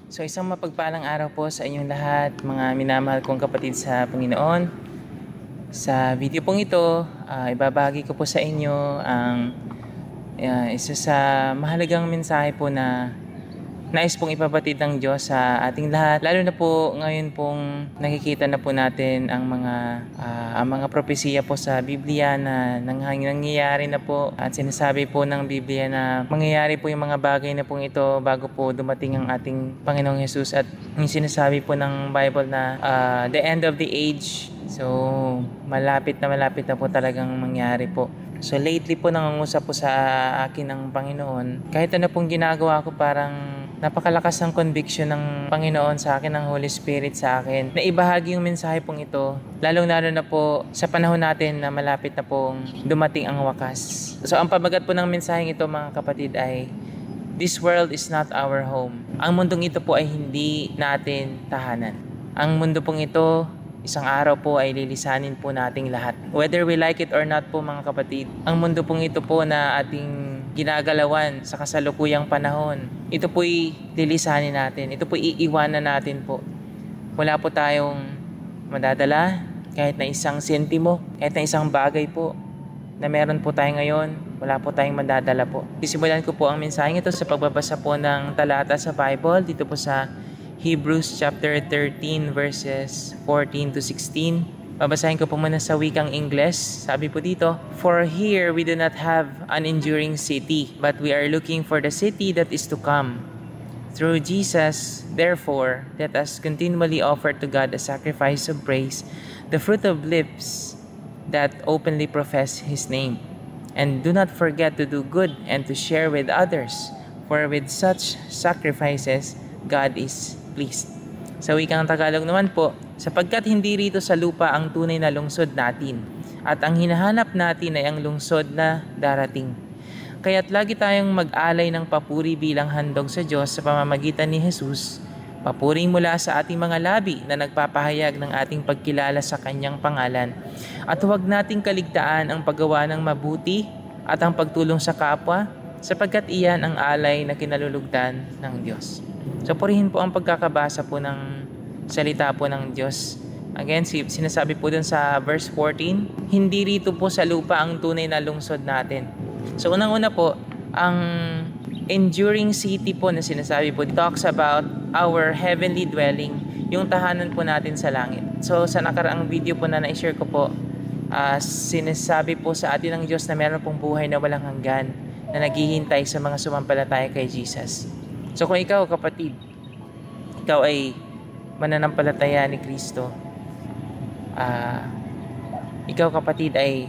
So isang mapagpalang araw po sa inyong lahat, mga minamahal kong kapatid sa Panginoon. Sa video pong ito, ibabahagi ko po sa inyo ang isa sa mahalagang mensahe po na nais pong ipabatid ng Diyos sa ating lahat. Lalo na po ngayon pong nakikita na po natin ang mga propesiya po sa Biblia na nangyayari na po. At sinasabi po ng Biblia na mangyayari po yung mga bagay na pong ito bago po dumating ang ating Panginoong Jesus. At yung sinasabi po ng Bible na the end of the age. So malapit na po talagang mangyari po. So lately po nangungusap po sa akin ng Panginoon. Kahit ano pong ginagawa ko, parang napakalakas ng conviction ng Panginoon sa akin, ng Holy Spirit sa akin, na ibahagi yung mensahe pong ito, lalong-lalo na po sa panahon natin na malapit na pong dumating ang wakas. So ang pabagat po ng mensaheng ito, mga kapatid, ay this world is not our home. Ang mundong ito po ay hindi natin tahanan. Ang mundo pong ito, isang araw po ay lilisanin po nating lahat. Whether we like it or not po, mga kapatid, ang mundo pong ito po na ating ginagalawan sa kasalukuyang panahon, ito po'y lilisanin natin. Ito po'y iiwanan natin po. Wala po tayong madadala, kahit na isang sentimo, kahit na isang bagay po na meron po tayo ngayon, wala po tayong madadala po. Sisimulan ko po ang mensaheng ito sa pagbabasa po ng talata sa Bible, dito po sa Hebrews chapter 13 verses 14 to 16. Babasahin ko po muna sa wikang Ingles. Sabi po dito, "For here we do not have an enduring city, but we are looking for the city that is to come. Through Jesus, therefore, let us continually offer to God a sacrifice of praise, the fruit of lips that openly profess His name. And do not forget to do good and to share with others, for with such sacrifices, God is pleased." Sa wikang Tagalog naman po, sapagkat hindi rito sa lupa ang tunay na lungsod natin, at ang hinahanap natin ay ang lungsod na darating. Kaya't lagi tayong mag-alay ng papuri bilang handog sa Diyos sa pamamagitan ni Jesus, papuri mula sa ating mga labi na nagpapahayag ng ating pagkilala sa Kanyang pangalan. At huwag nating kaligtaan ang paggawa ng mabuti at ang pagtulong sa kapwa, sapagkat iyan ang alay na kinalulugdan ng Diyos. So purihin po ang pagkakabasa po ng salita po ng Diyos. Again, sinasabi po dun sa verse 14, hindi rito po sa lupa ang tunay na lungsod natin. So unang-una po, ang enduring city po na sinasabi po, talks about our heavenly dwelling, yung tahanan po natin sa langit. So sa nakaraang video po na na-share ko po, sinasabi po sa atin ng Diyos na meron pong buhay na walang hanggan na naghihintay sa mga sumampalataya kay Jesus. So kung ikaw, kapatid, ikaw ay mananampalataya ni Kristo, ikaw, kapatid, ay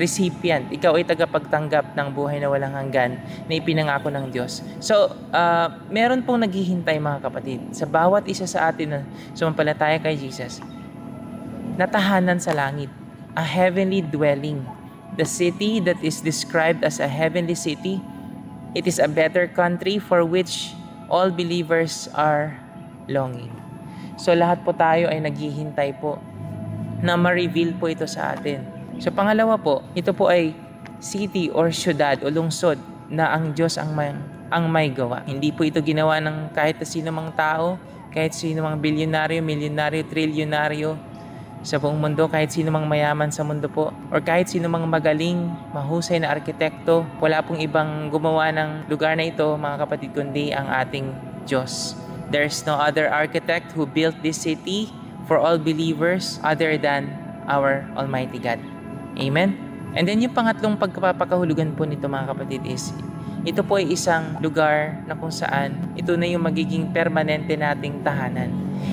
recipient, ikaw ay tagapagtanggap ng buhay na walang hanggan na ipinangako ng Diyos. So meron pong naghihintay, mga kapatid, sa bawat isa sa atin na sumampalataya kay Jesus, na tahanan sa langit, a heavenly dwelling. The city that is described as a heavenly city, it is a better country for which all believers are longing. So lahat po tayo ay naghihintay po na ma-reveal po ito sa atin. So pangalawa po, ito po ay city or syudad o lungsod na ang Diyos ang may gawa. Hindi po ito ginawa ng kahit sino mang tao, kahit sino mang bilyonaryo, milyonaryo, trilyonaryo sa buong mundo, kahit sino mang mayaman sa mundo po, or kahit sino mang magaling, mahusay na arkitekto. Wala pong ibang gumawa ng lugar na ito, mga kapatid, kundi ang ating Diyos. There's no other architect who built this city for all believers other than our Almighty God. Amen? And then yung pangatlong pagpapakahulugan po nito, mga kapatid, is ito po ay isang lugar na kung saan ito na yung magiging permanente nating tahanan.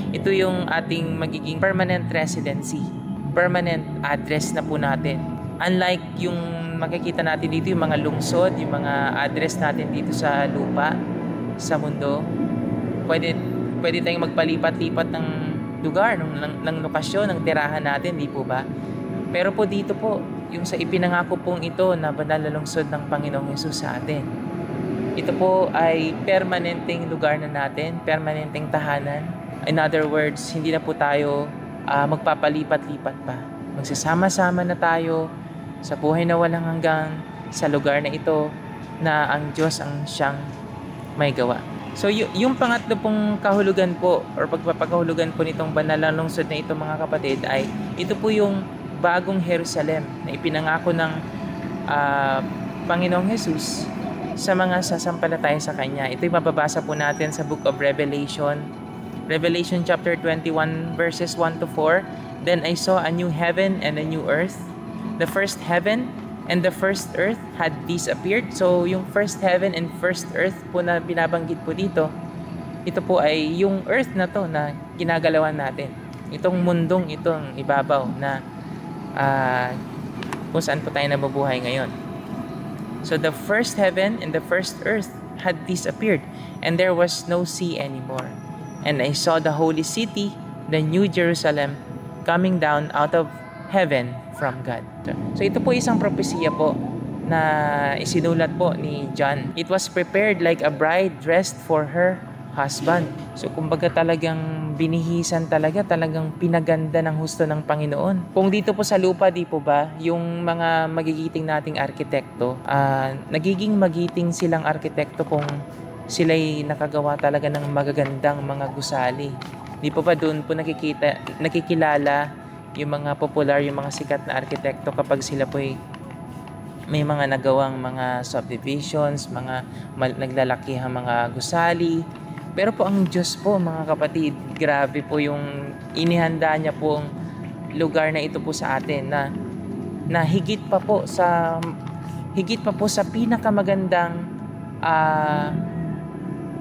Ito yung ating magiging permanent residency, permanent address na po natin. Unlike yung makikita natin dito, yung mga lungsod, yung mga address natin dito sa lupa, sa mundo, pwede tayong magpalipat-lipat ng lugar, ng lokasyon, ng tirahan natin, di po ba? Pero po dito po, yung sa ipinangako pong ito na banal na lungsod ng Panginoong Hesus sa atin, ito po ay permanenteng lugar na natin, permanenteng tahanan. In other words, hindi na po tayo magpapalipat-lipat pa. Magsasama-sama na tayo sa buhay na walang hanggang sa lugar na ito na ang Diyos ang siyang may gawa. So yung pangatlo pong kahulugan po or pagpapakahulugan po nitong banal na lungsod na ito mga kapatid ay ito po yung bagong Jerusalem na ipinangako ng Panginoong Jesus sa mga sasampalataya sa Kanya. Ito'y mababasa po natin sa Book of Revelation. Revelation chapter 21 verses 1 to 4. Then I saw a new heaven and a new earth. The first heaven and the first earth had disappeared. So yung first heaven and first earth po na binabanggit po dito, ito po ay yung earth na to na ginagalawan natin. Itong mundong itong ibabaw na kung saan po tayo nabubuhay ngayon. So the first heaven and the first earth had disappeared, and there was no sea anymore. And I saw the holy city, the new Jerusalem, coming down out of heaven from God. So ito po isang propesiya po na isinulat po ni John. It was prepared like a bride dressed for her husband. So kumbaga talagang binihisan talagang pinaganda ng husto ng Panginoon. Kung dito po sa lupa, di po ba, yung mga magigiting nating arkitekto, nagiging magiting silang arkitekto kung sila'y nakagawa talaga ng magagandang mga gusali. Di po ba doon po nakikilala yung mga popular, yung mga sikat na arkitekto kapag sila po'y may mga nagawang mga subdivisions, mga naglalakihang mga gusali. Pero po ang Diyos po mga kapatid, grabe po yung inihanda niya po ang lugar na ito po sa atin na higit pa po sa pinakamagandang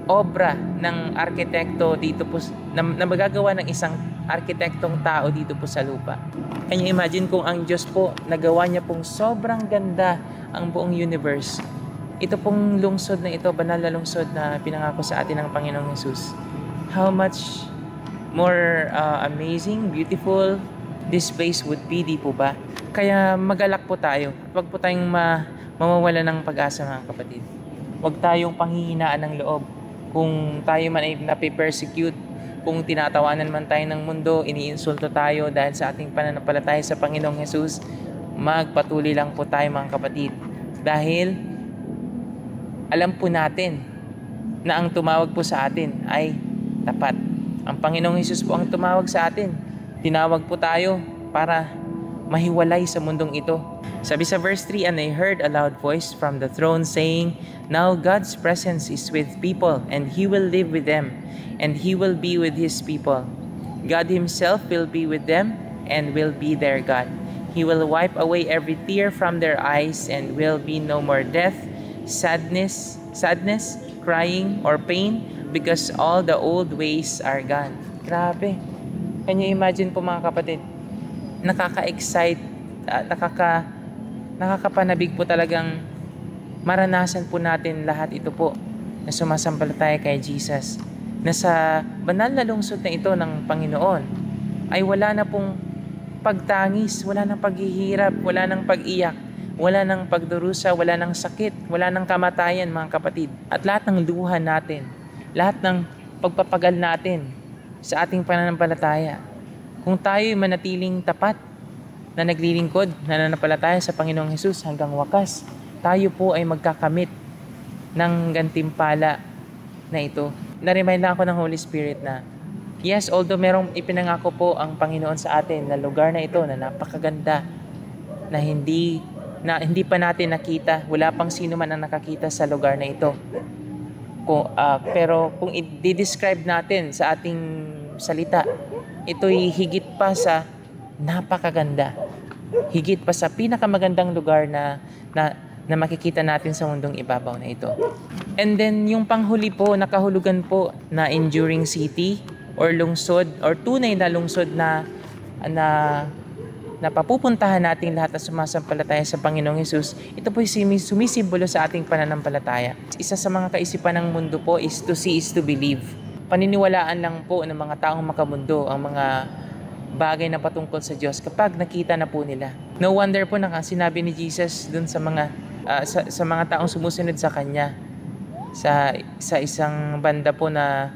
obra ng arkitekto dito po na magagawa ng isang arkitektong tao dito po sa lupa. Can you imagine kung ang Diyos po nagawa niya pong sobrang ganda ang buong universe. Ito pong lungsod na ito, banal na lungsod na pinangako sa atin ng Panginoong Jesus. How much more amazing, beautiful this place would be, di po ba? Kaya magalak po tayo. Huwag po tayong mawawala ng pag-asa mga kapatid. Huwag tayong panghihinaan ng loob. Kung tayo man ay napipersecute, kung tinatawanan man tayo ng mundo, iniinsulto tayo dahil sa ating pananampalataya sa Panginoong Jesus, magpatuloy lang po tayo mga kapatid. Dahil alam po natin na ang tumawag po sa atin ay tapat. Ang Panginoong Jesus po ang tumawag sa atin. Tinawag po tayo para mahiwalay sa mundong ito. Sabi sa verse 3, and I heard a loud voice from the throne saying, now God's presence is with people, and He will live with them, and He will be with His people. God Himself will be with them, and will be their God. He will wipe away every tear from their eyes, and will be no more death, sadness, crying, or pain, because all the old ways are gone. Grabe. Can you imagine po mga kapatid? Nakaka-excite, nakakapanabig po talagang maranasan po natin lahat ito po na sumasampalataya kay Jesus. Na sa banal na lungsod na ito ng Panginoon ay wala na pong pagtangis, wala nang paghihirap, wala nang pag-iyak, wala nang pagdurusa, wala nang sakit, wala nang kamatayan mga kapatid. At lahat ng luha natin, lahat ng pagpapagal natin sa ating pananampalataya, kung tayo'y manatiling tapat na naglilingkod, nananampalataya sa Panginoong Jesus hanggang wakas, tayo po ay magkakamit ng gantimpala na ito. Na-remind lang ako ng Holy Spirit na yes, although merong ipinangako po ang Panginoon sa atin na lugar na ito na napakaganda, na hindi pa natin nakita, wala pang sino man ang nakakita sa lugar na ito. Pero kung i-describe natin sa ating salita, ito'y higit pa sa napakaganda. Higit pa sa pinakamagandang lugar na makikita natin sa mundong ibabaw na ito. And then yung panghuli po, nakahulugan po na enduring city or lungsod or tunay na lungsod na papupuntahan nating lahat na sumasampalataya sa Panginoong Jesus. Ito po sumisimbolo sa ating pananampalataya. Isa sa mga kaisipan ng mundo po is to see is to believe. Paniniwalaan lang po ng mga taong makamundo ang mga bagay na patungkol sa Diyos kapag nakita na po nila. No wonder po na sinabi ni Jesus dun sa mga taong sumusunod sa Kanya. Sa isang banda po na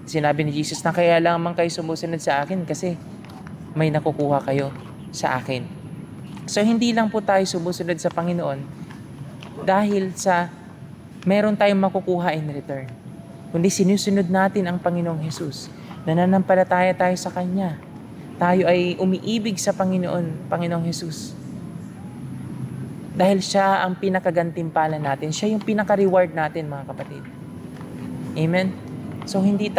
sinabi ni Jesus na kaya lamang kayo sumusunod sa akin kasi may nakukuha kayo sa akin. So hindi lang po tayo sumusunod sa Panginoon dahil sa meron tayong makukuha in return. kundi sinusunod natin ang Panginoong Jesus. Nananampalataya tayo sa Kanya. Tayo ay umiibig sa Panginoong Jesus. Dahil siya ang pinakagantimpala natin. Siya yung pinaka-reward natin, mga kapatid. Amen? So hindi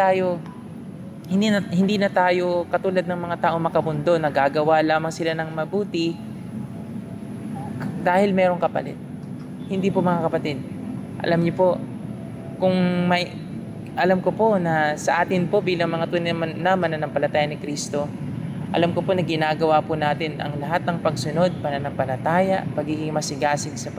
na tayo katulad ng mga tao makamundo, nagagawa lamang sila ng mabuti dahil merong kapalit. Hindi po, mga kapatid. Alam niyo po, alam ko po na sa atin po bilang mga tunay na mananampalataya ni Kristo, alam ko po na ginagawa po natin ang lahat ng pagsunod, pananampalataya, pagiging masigasig sa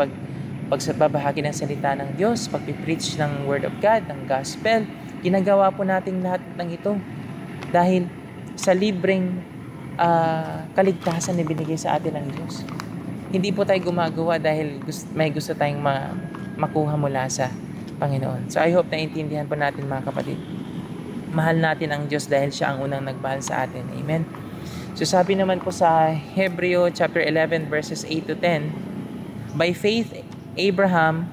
pagbabahagi ng salita ng Diyos, pagpipreach ng Word of God, ng Gospel. Ginagawa po natin lahat ng ito dahil sa libreng kaligtasan na binigay sa atin ng Diyos. Hindi po tayo gumagawa dahil may gusto tayong makuha mula sa Panginoon. So I hope na intindihan po natin, mga kapatid. Mahal natin ang Diyos dahil siya ang unang nagmahal sa atin. Amen? So sabi naman po sa Hebreo chapter 11 verses 8 to 10, by faith Abraham,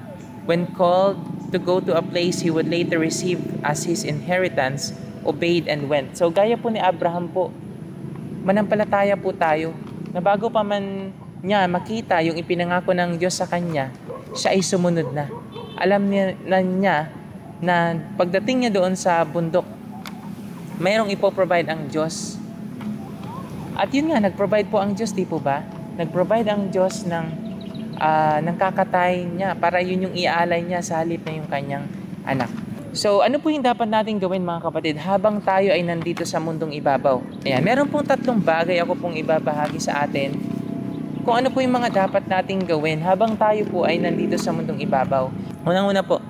when called to go to a place he would later receive as his inheritance, obeyed and went. So gaya po ni Abraham po, manampalataya po tayo na bago pa man niya makita yung ipinangako ng Diyos sa kanya, siya ay sumunod na. Alam niya na pagdating niya doon sa bundok, mayroong ipoprovide ang Diyos. At yun nga, nag-provide po ang Diyos, di po ba? Nag-provide ang Diyos ng kakatay niya para yun yung iaalay niya sa halip na yung kanyang anak. So, ano po yung dapat natin gawin, mga kapatid, habang tayo ay nandito sa mundong ibabaw? Ayan, meron pong 3 bagay ako pong ibabahagi sa atin kung ano po yung mga dapat nating gawin habang tayo po ay nandito sa mundong ibabaw. Unang-una po,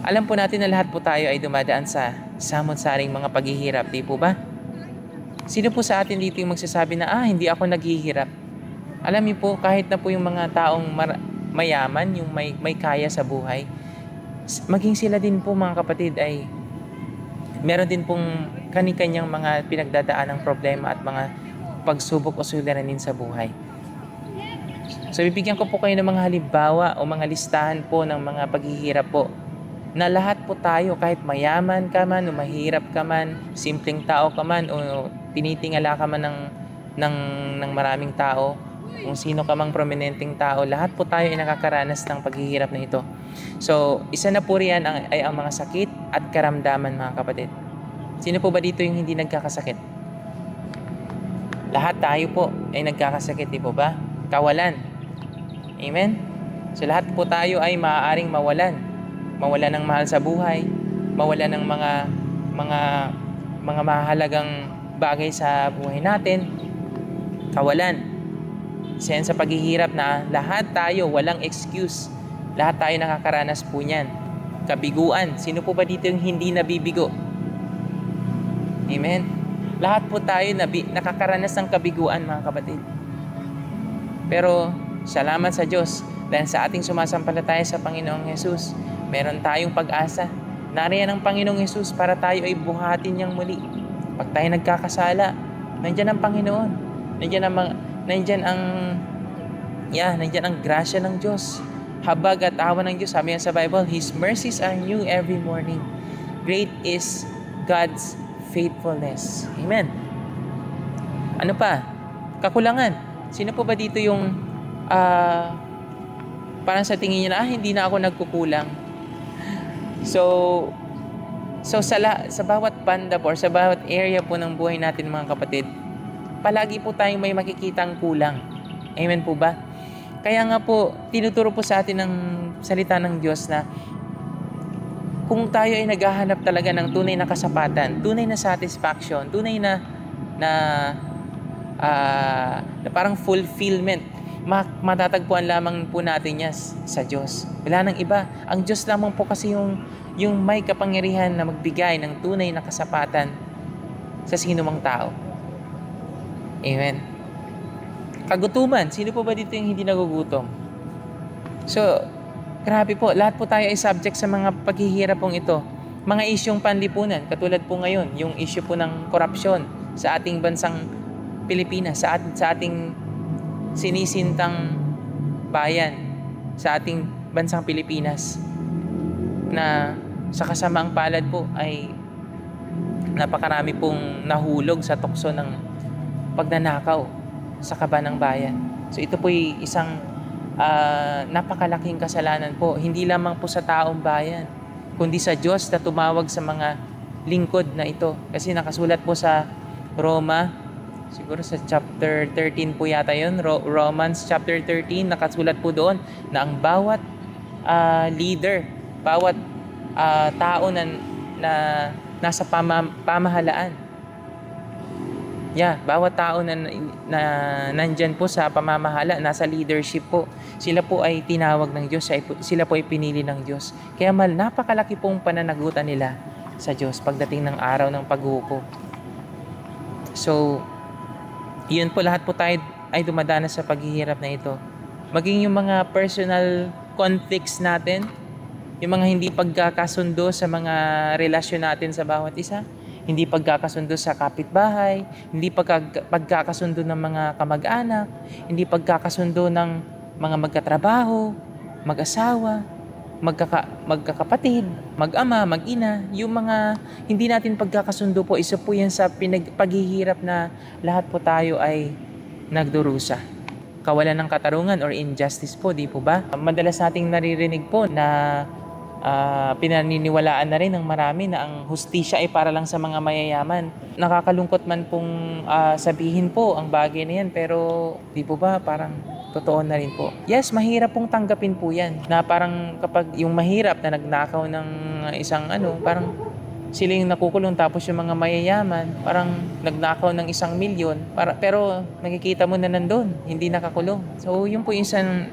alam po natin na lahat po tayo ay dumadaan sa samot-saring mga paghihirap, di po ba? Sino po sa atin dito yung magsasabi na, hindi ako naghihirap? Alam niyo po, kahit na po yung mga taong mayaman, yung may kaya sa buhay, maging sila din po, mga kapatid, ay meron din pong kani-kanyang mga pinagdadaan ng problema at mga pagsubok o suliranin sa buhay. So, bibigyan ko po kayo ng mga halimbawa o mga listahan po ng mga paghihirap po na lahat po tayo, kahit mayaman ka man o mahirap ka man, simpleng tao ka man o tinitingala ka man ng maraming tao, kung sino ka mang prominenteng tao, lahat po tayo ay nakakaranas ng paghihirap na ito. So, isa na po riyan ay ang mga sakit at karamdaman, mga kapatid. Sino po ba dito yung hindi nagkakasakit? Lahat tayo po ay nagkakasakit, di po ba? Kawalan. Amen? So, lahat po tayo ay maaaring mawalan ng mahal sa buhay, mawalan ng mga mahalagang bagay sa buhay natin, kawalan. Sa paghihirap na lahat tayo, walang excuse. Lahat tayo nakakaranas po niyan. Kabiguan. Sino po ba dito yung hindi nabibigo? Amen? Lahat po tayo nakakaranas ng kabiguan, mga kapatid. Pero salamat sa Diyos dahil sa ating sumasampalataya sa Panginoong Jesus, meron tayong pag-asa. Nariyan ang Panginoong Jesus para tayo ay buhatin niyang muli. Pag tayo nagkakasala, nandiyan ang Panginoon. Nandiyan ang grasya ng Diyos. Habag at awa ng Diyos. Sabi nga sa Bible, His mercies are new every morning. Great is God's faithfulness. Amen. Ano pa? Kakulangan. Sino po ba dito yung parang sa tingin niya na hindi na ako nagkukulang? So sa bawat banda po or sa bawat area po ng buhay natin, mga kapatid, palagi po tayong may makikitang kulang. Amen po ba? Kaya nga po, tinuturo po sa atin ng salita ng Diyos na kung tayo ay naghahanap talaga ng tunay na kasapatan, tunay na satisfaction, tunay na parang fulfillment, matatagpuan lamang po natin yan sa Diyos. Wala nang iba. Ang Diyos lamang po kasi yung may kapangyarihan na magbigay ng tunay na kasapatan sa sinumang tao. Amen. Kagutuman. Sino po ba dito yung hindi nagugutom? So, grabe po. Lahat po tayo ay subject sa mga paghihirap pong ito. Mga isyong panlipunan. Katulad po ngayon, yung issue po ng korupsyon sa ating bansang Pilipinas, sa ating sinisintang bayan, sa ating bansang Pilipinas, na Sa kasamaang palad po ay napakarami pong nahulog sa tukso ng pagnanakaw sa kaba ng bayan. So ito po ay isang napakalaking kasalanan po, hindi lamang po sa taong bayan, kundi sa Diyos na tumawag sa mga lingkod na ito. Kasi nakasulat po sa Roma, siguro sa chapter 13 po yata yun, Romans chapter 13, nakasulat po doon na ang bawat leader, bawat tao na nasa pamahalaan, bawat tao na nandyan po sa pamamahala, nasa leadership po, sila po ay tinawag ng Diyos, sila po ay pinili ng Diyos. Kaya napakalaki pong pananagutan nila sa Diyos pagdating ng araw ng paghukom. So, yun po, lahat po tayo ay dumadanas sa paghihirap na ito. Maging yung mga personal conflicts natin, yung mga hindi pagkakasundo sa mga relasyon natin sa bawat isa, hindi pagkakasundo sa kapitbahay, hindi pagkakasundo ng mga kamag-anak, hindi pagkakasundo ng mga magkatrabaho, mag-asawa, magkakapatid, mag-ama, mag-ina, yung mga hindi natin pagkakasundo po, isa po yan sa paghihirap na lahat po tayo ay nagdurusa. Kawalan ng katarungan or injustice po, di po ba? Madalas nating naririnig po na pinaniniwalaan na rin ng marami na ang hustisya ay para lang sa mga mayayaman. Nakakalungkot man pong sabihin po ang bagay na yan, pero di po ba parang totoo na rin po. Yes, mahirap pong tanggapin po yan, na parang kapag yung mahirap na nagnakaw ng isang parang sila yung nakukulong, tapos yung mga mayayaman parang nagnakaw ng 1 milyon, pero nakikita mo na nandun, hindi nakakulong. So yun po yung isang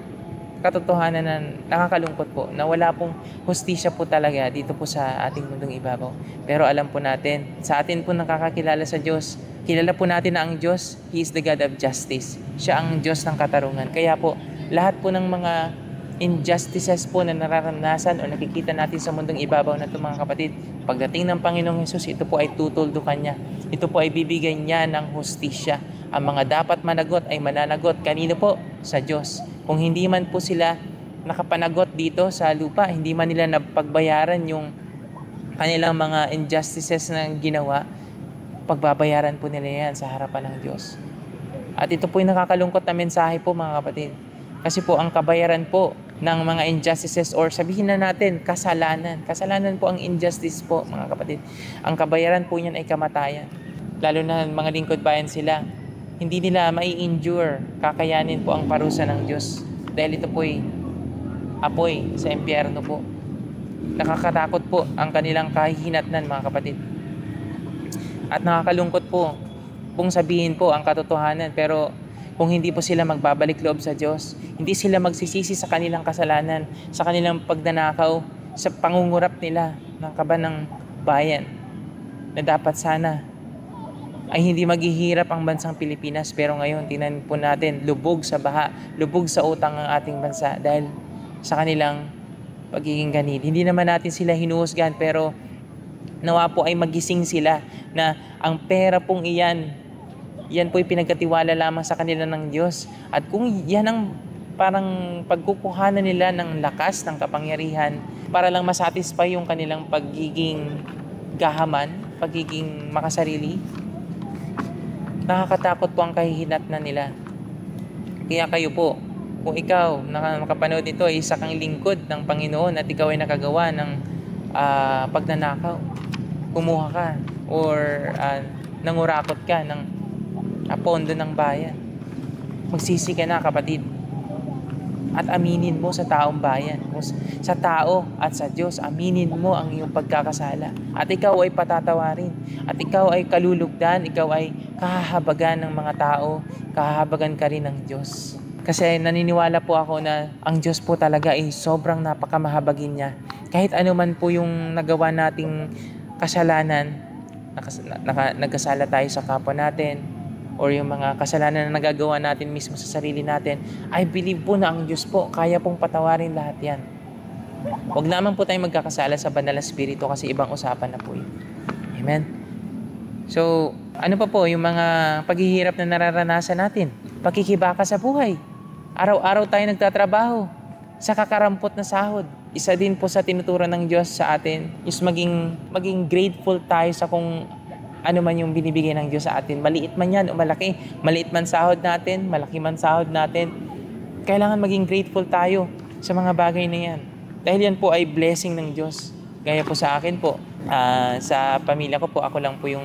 katotohanan na nakakalungkot po, na wala pong hustisya po talaga dito po sa ating mundong ibabaw. Pero alam po natin, sa atin po nakakakilala sa Diyos, kilala po natin na ang Diyos, He is the God of justice. Siya ang Diyos ng katarungan. Kaya po, lahat po ng mga injustices po na nararanasan o nakikita natin sa mundong ibabaw na ito, mga kapatid, pagdating ng Panginoong Hesus, ito po ay tutuldukan niya. Ito po ay bibigyan niya ng hustisya. Ang mga dapat managot ay mananagot. Kanino po? Sa Diyos. Kung hindi man po sila nakapanagot dito sa lupa, hindi man nila napagbayaran yung kanilang mga injustices na ginawa, pagbabayaran po nila yan sa harapan ng Diyos. At ito po yung nakakalungkot na mensahe po, mga kapatid. Kasi po ang kabayaran po ng mga injustices, or sabihin na natin kasalanan. Kasalanan po ang injustice po, mga kapatid. Ang kabayaran po niyan ay kamatayan. Lalo na mga lingkod bayan sila, hindi nila mai-endure, kakayanin po ang parusa ng Diyos. Dahil ito po'y apoy sa impyerno po. Nakakatakot po ang kanilang kahihinatnan, mga kapatid. At nakakalungkot po kung sabihin po ang katotohanan, pero kung hindi po sila magbabalik loob sa Diyos, hindi sila magsisisi sa kanilang kasalanan, sa kanilang pagnanakaw, sa pangungurap nila ng kaba ng bayan, na dapat sana ay hindi maghihirap ang bansang Pilipinas. Pero ngayon, tingnan po natin, lubog sa baha, lubog sa utang ang ating bansa dahil sa kanilang pagiging ganid. Hindi naman natin sila hinuhusgahan, pero nawa po ay magising sila na ang pera pong yan po ay pinagkatiwala lamang sa kanila ng Diyos. At kung yan ang parang pagkukuhanan nila ng lakas, ng kapangyarihan, para lang masatisfy yung kanilang pagiging gahaman, pagiging makasarili, nakakatakot po ang kahihinatnan nila. Kaya kayo po, kung ikaw nakapanood nito ay isa kang lingkod ng Panginoon at ikaw ay nakagawa ng pagnanakaw, kumuha ka or nangurakot ka ng pondo ng bayan, magsisi ka na, kapatid, at aminin mo sa taong bayan, sa tao at sa Diyos, aminin mo ang iyong pagkakasala, at ikaw ay patatawarin, at ikaw ay kalulugdan, ikaw ay kahahabagan ng mga tao, kahahabagan ka rin ng Diyos. Kasi naniniwala po ako na ang Diyos po talaga ay sobrang napakamahabagin niya. Kahit ano man po yung nagawa nating kasalanan, nagkasala tayo sa kapwa natin, or yung mga kasalanan na nagagawa natin mismo sa sarili natin, I believe po na ang Diyos po kaya pong patawarin lahat yan. Huwag naman po tayong magkakasala sa banal na spirito, kasi ibang usapan na po yun. Amen? So, ano pa po yung mga paghihirap na nararanasan natin? Pakikibaka sa buhay. Araw-araw tayo nagtatrabaho sa kakarampot na sahod. isa din po sa tinuturo ng Diyos sa atin is maging grateful tayo sa kung ano man yung binibigay ng Diyos sa atin. Maliit man yan o malaki. Maliit man sahod natin, malaki man sahod natin. Kailangan maging grateful tayo sa mga bagay na yan. Dahil yan po ay blessing ng Diyos. Gaya po sa akin po, sa pamilya ko po, ako lang po yung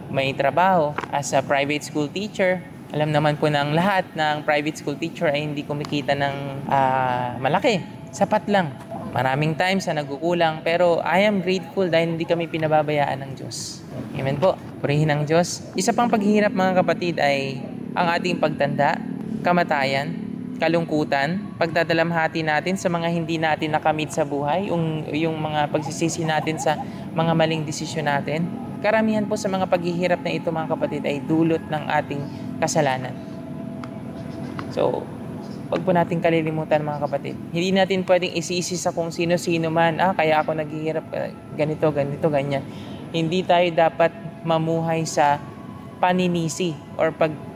may trabaho as a private school teacher. Alam naman po ng lahat ng private school teacher ay hindi kumikita ng malaki. Sapat lang. Maraming times na nagkukulang, pero I am grateful dahil hindi kami pinababayaan ng Diyos. Amen po. Purihin ang Diyos. Isa pang paghihirap mga kapatid ay ang ating pagtanda, kamatayan, kalungkutan, pagdadalamhati natin sa mga hindi natin nakamit sa buhay, yung mga pagsisisi natin sa mga maling desisyon natin. Karamihan po sa mga paghihirap na ito mga kapatid ay dulot ng ating kasalanan. So, wag po natin kalilimutan mga kapatid. Hindi natin pwedeng isisi sa kung sino-sino man, kaya ako naghihirap ganito, ganyan. Hindi tayo dapat mamuhay sa paninisi or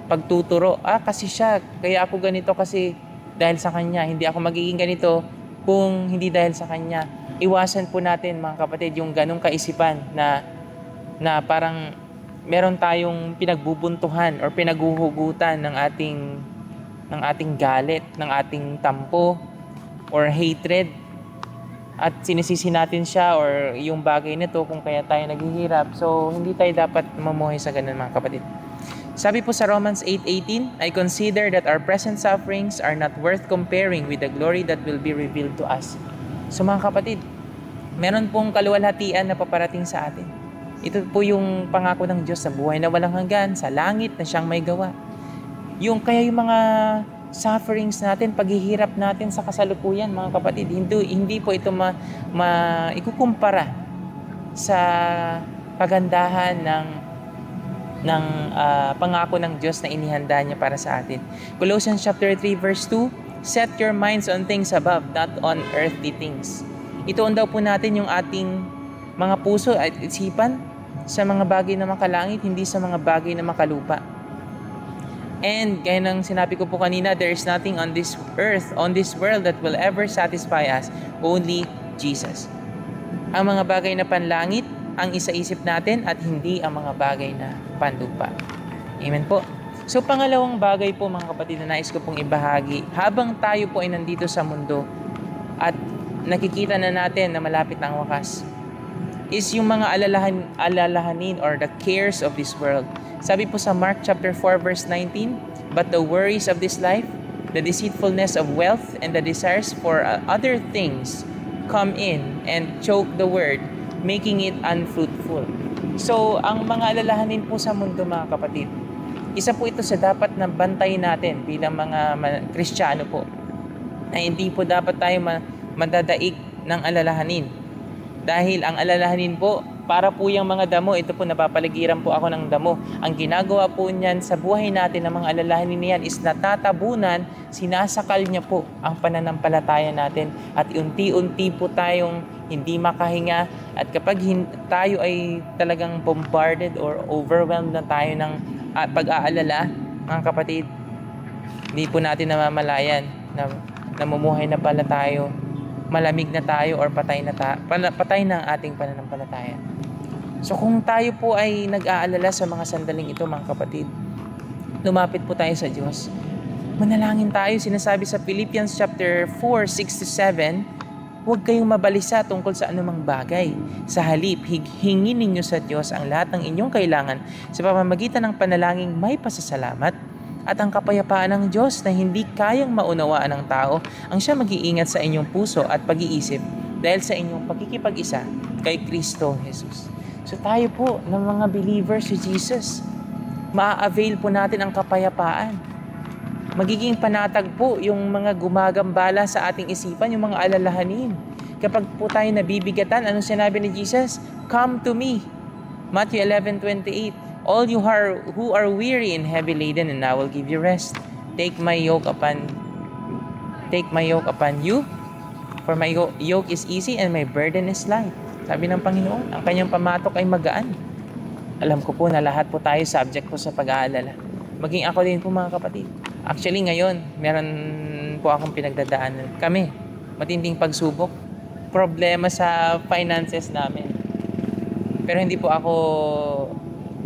pagtuturo. Kasi siya, kaya ako ganito kasi dahil sa kanya. Hindi ako magiging ganito kung hindi dahil sa kanya. Iwasan po natin mga kapatid yung ganong kaisipan na parang meron tayong pinagbubuntuhan or pinaguhugutan ng ating galit, ng ating tampo or hatred at sinisisi natin siya or yung bagay nito kung kaya tayo naghihirap. So, hindi tayo dapat mamuhay sa ganun mga kapatid. Sabi po sa Romans 8:18, I consider that our present sufferings are not worth comparing with the glory that will be revealed to us. So mga kapatid, meron pong kaluwalhatian na paparating sa atin. Ito po yung pangako ng Diyos sa buhay na walang hanggan, sa langit na siyang may gawa. Yung mga sufferings natin, paghihirap natin sa kasalukuyan, mga kapatid, hindi po ito ikukumpara sa pagandahan ng pangako ng Diyos na inihanda niya para sa atin. Colossians chapter 3 verse 2, set your minds on things above, not on earthly things. Ituon daw po natin yung ating mga puso at isipan sa mga bagay na makalangit, hindi sa mga bagay na makalupa. And gaya ng sinabi ko po kanina, there is nothing on this earth, on this world that will ever satisfy us, only Jesus. Ang mga bagay na panlangit ang isaisip natin at hindi ang mga bagay na panlupa. Amen po. So pangalawang bagay po mga kapatid na nais ko pong ibahagi, habang tayo po ay nandito sa mundo at nakikita na natin na malapit na ang wakas, is yung mga alalahanin or the cares of this world. Sabi po sa Mark chapter 4 verse 19, but the worries of this life, the deceitfulness of wealth, and the desires for other things come in and choke the word, making it unfruitful. So, ang mga alalahanin po sa mundo mga kapatid, isa po ito sa dapat na bantayin natin bilang mga Kristiyano po, na hindi po dapat tayo madadaig ng alalahanin. Dahil ang alalahanin po, para po yung mga damo, ito po napapaligiran po ako ng damo. Ang ginagawa po niyan sa buhay natin ng mga alalahanin niyan is natatabunan, sinasakal niya po ang pananampalataya natin. At unti-unti po tayong hindi makahinga. At kapag tayo ay talagang bombarded or overwhelmed na tayo ng pag-aalala, mga kapatid, hindi po natin namamalayan na namumuhay na pala tayo, malamig na tayo or patay na ang ating pananampalataya. So kung tayo po ay nag-aalala sa mga sandaling ito mga kapatid, lumapit po tayo sa Diyos. Manalangin tayo, sinasabi sa Philippians chapter 4, 6-7, huwag kayong mabalisa tungkol sa anumang bagay. Sa halip, hingin ninyo sa Diyos ang lahat ng inyong kailangan sa pamamagitan ng panalangin may pasasalamat. At ang kapayapaan ng Diyos na hindi kayang maunawaan ng tao, ang siya mag-iingat sa inyong puso at pag-iisip dahil sa inyong pagkikipag-isa kay Kristo Jesus. So tayo po ng mga believers si Jesus, maa-avail po natin ang kapayapaan. Magiging panatag po yung mga gumagambala sa ating isipan, yung mga alalahanin. Kapag po tayo nabibigatan, anong sinabi ni Jesus? Come to me. Matthew 11:28. All you who are weary and heavy laden, and I will give you rest. Take my yoke upon you, for my yoke is easy and my burden is light. Sabi ng Panginoon, ang kanyang pamatok ay magaan. Alam ko po na lahat po tayo subject po sa pag-aalala. Maging ako din po mga kapatid. Actually ngayon, meron po akong pinagdadaanan. Kami, matinding pagsubok, problema sa finances namin. Pero hindi po ako,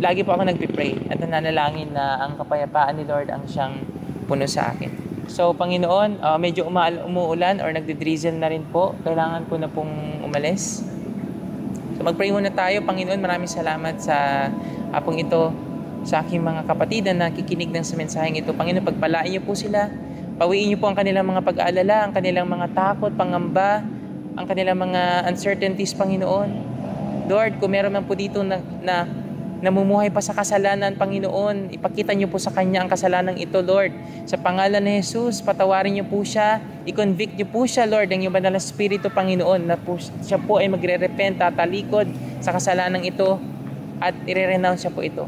lagi po ako nagpipray at nananalangin na ang kapayapaan ni Lord ang siyang puno sa akin. So, Panginoon, medyo umuulan or nagdidrizzle na rin po. Kailangan ko na pong umalis. So, mag-pray muna tayo. Panginoon, maraming salamat sa hapong ito, sa aking mga kapatid na nakikinig ng sa mensaheng ito. Panginoon, pagpalain niyo po sila. Pawiin niyo po ang kanilang mga pag-aalala, ang kanilang mga takot, pangamba, ang kanilang mga uncertainties, Panginoon. Lord, kung meron man po dito na namumuhay pa sa kasalanan, Panginoon, ipakita niyo po sa kanya ang kasalanan ito, Lord. Sa pangalan ni Jesus, patawarin niyo po siya, i-convict niyo po siya, Lord, ng iyong banal na Espiritu, Panginoon, na po, siya po ay magre-repent, tatalikod sa kasalanan ito at i-renounce siya po ito.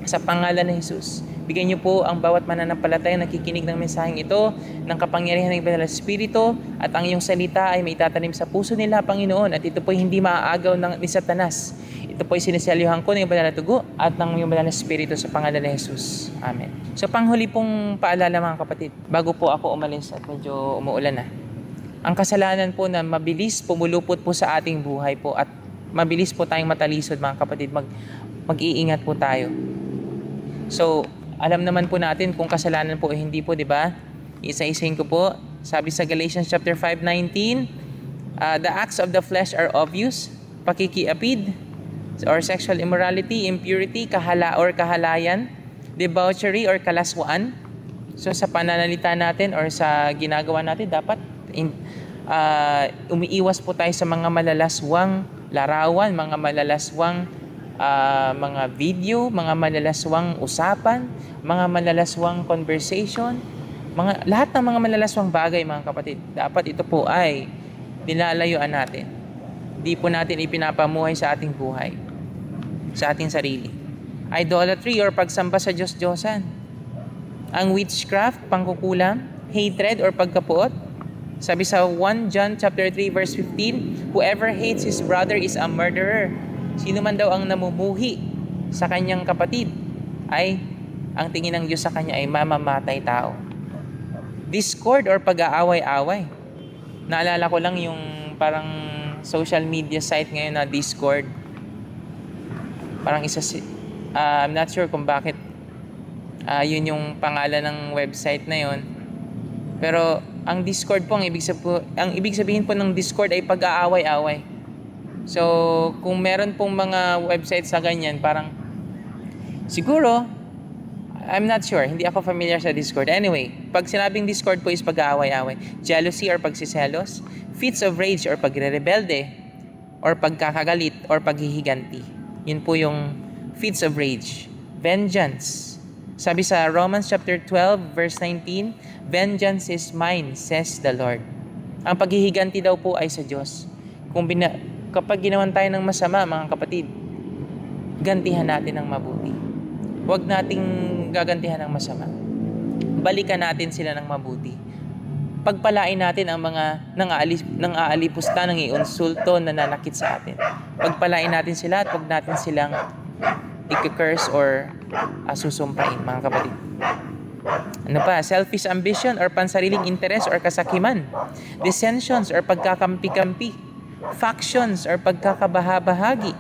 Sa pangalan ni Jesus, bigyan niyo po ang bawat mananampalataya na nakikinig ng mensaheng ito ng kapangyarihan ng banal na Espiritu at ang iyong salita ay maitatanim sa puso nila, Panginoon, at ito po hindi maaagaw ni Satanas. Ito po ay siniselyuhan ko ng banal na dugo at ng iyong banal na Espiritu sa pangalan ni Jesus. Amen. So, panghuli pong paalala mga kapatid, bago po ako umalis at medyo umuulan na. Ang kasalanan po na mabilis pumulupot po sa ating buhay po at mabilis po tayong matalisod mga kapatid, mag-iingat po tayo. So, alam naman po natin kung kasalanan po o hindi po, di ba? Isa-isahin ko po. Sabi sa Galatians chapter 5:19, the acts of the flesh are obvious, pakikiapid, or sexual immorality, impurity, kahalayan, debauchery, or kalaswaan. So, sa pananalita natin or sa ginagawa natin, dapat umiiwas po tayo sa mga malalaswang larawan, mga malalaswang mga video, mga malalaswang usapan, mga malalaswang conversation, lahat ng mga malalaswang bagay mga kapatid. Dapat ito po ay nilalayuan natin. Di po natin ipinapamuhay sa ating buhay, sa ating sarili. Idolatry or pagsamba sa Diyos-Diyosan. Ang witchcraft, pangkukulam, hatred or pagkapuot. Sabi sa 1 John chapter 3 verse 15, whoever hates his brother is a murderer. Sino man daw ang namumuhi sa kanyang kapatid ay ang tingin ng Diyos sa kanya ay mamamatay tao. Discord or pag-aaway-away. Naalala ko lang yung parang social media site ngayon na Discord. Parang I'm not sure kung bakit yun yung pangalan ng website na yun. Pero ang Discord po, ang ibig sabihin po ng Discord ay pag-aaway-away. So, kung meron pong mga websites sa ganyan, parang siguro, I'm not sure, hindi ako familiar sa Discord. Anyway, pag sinabing Discord po is pag-aaway-away, jealousy or pagsiselos, fits of rage or pagre-rebelde, or pagkakagalit or paghihiganti. Yun po yung fits of rage. Vengeance. Sabi sa Romans chapter 12 verse 19, vengeance is mine, says the Lord. Ang paghihiganti daw po ay sa Diyos. Kapag ginawan tayo ng masama, mga kapatid, gantihan natin ng mabuti. Huwag nating gagantihan ng masama. Balikan natin sila ng mabuti. Pagpalain natin ang mga nang-aalipusta, nang-iinsulto, nananakit sa atin. Pagpalain natin sila at huwag natin silang i-curse or susumpain, mga kapatid. Ano pa? Selfish ambition or pansariling interes or kasakiman. Dissensions or pagkakampi-kampi. Factions or pagkakabahabahagi,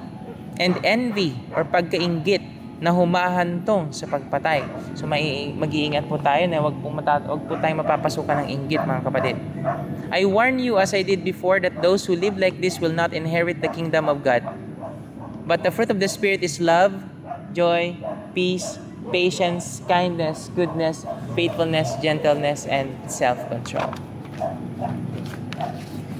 and envy or pagkainggit na humahantong sa pagpatay. So mag-iingat po tayo na wag po tayong mapapasukan ng inggit, mga kapatid. I warn you as I did before that those who live like this will not inherit the kingdom of God. But the fruit of the Spirit is love, joy, peace, patience, kindness, goodness, faithfulness, gentleness, and self-control.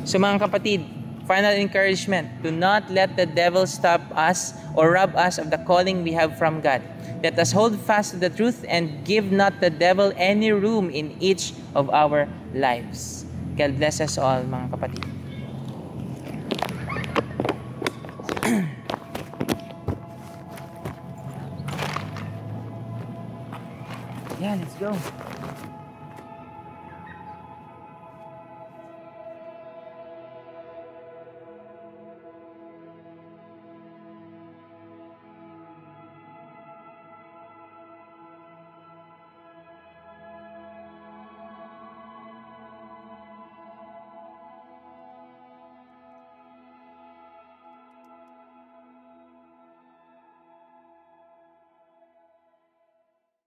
So mga kapatid, final encouragement, do not let the devil stop us or rob us of the calling we have from God. Let us hold fast to the truth and give not the devil any room in each of our lives. God bless us all, mga kapatid. Yeah, let's go.